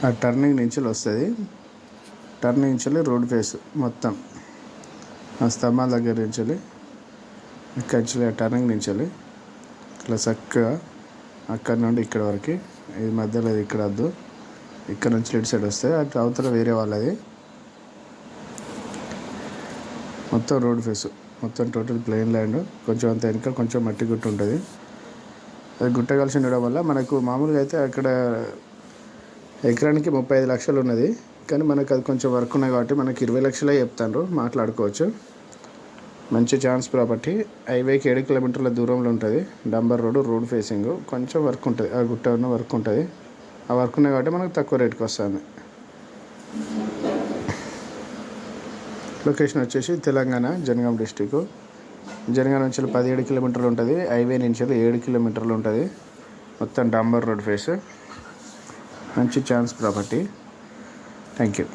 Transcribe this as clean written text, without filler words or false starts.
ఆ టర్నింగ్ నుంచి వస్తుంది. టర్నింగ్ నుంచి రోడ్ ఫేస్ మొత్తం ఆ స్తంభాల దగ్గర నుంచి ఇక్కడి టర్నింగ్ నుంచి ఇట్లా చక్కగా అక్కడ నుండి ఇక్కడ వరకు, ఇది మధ్యలో ఇక్కడ వద్దు, ఇక్కడ నుంచి ఇటు సైడ్ వస్తుంది. అటు అవతల వేరే వాళ్ళది మొత్తం రోడ్ ఫేస్, మొత్తం టోటల్ ప్లెయిన్ ల్యాండ్. కొంచెం అంత వెనుక కొంచెం మట్టి గుట్ట ఉంటుంది. అది గుట్ట కలిసి ఉండడం వల్ల మనకు మామూలుగా అయితే అక్కడ ఎకరానికి 35 లక్షలు ఉన్నది. కానీ మనకు అది కొంచెం వర్క్ ఉన్నాయి కాబట్టి మనకి 20 లక్షలే చెప్తాను, మాట్లాడుకోవచ్చు. మంచి ఛాన్స్ ప్రాపర్టీ. హైవేకి 7 కిలోమీటర్ల దూరంలో ఉంటుంది. డంబర్ రోడ్ ఫేసింగ్. కొంచెం వర్క్ ఉంటుంది, ఆ గుట్ట ఉన్న వర్క్ ఉంటుంది. ఆ వర్క్ ఉన్నాయి కాబట్టి మనకు తక్కువ రేట్కి వస్తుంది. లొకేషన్ వచ్చేసి తెలంగాణ జనగాం డిస్టిక్. జనగాం నుంచి 17 కిలోమీటర్లు ఉంటుంది. హైవే నుంచి 7 కిలోమీటర్లు ఉంటుంది. మొత్తం డంబర్ రోడ్ ఫేస్. మంచి ఛాన్స్ ప్రాపర్టీ. Thank you.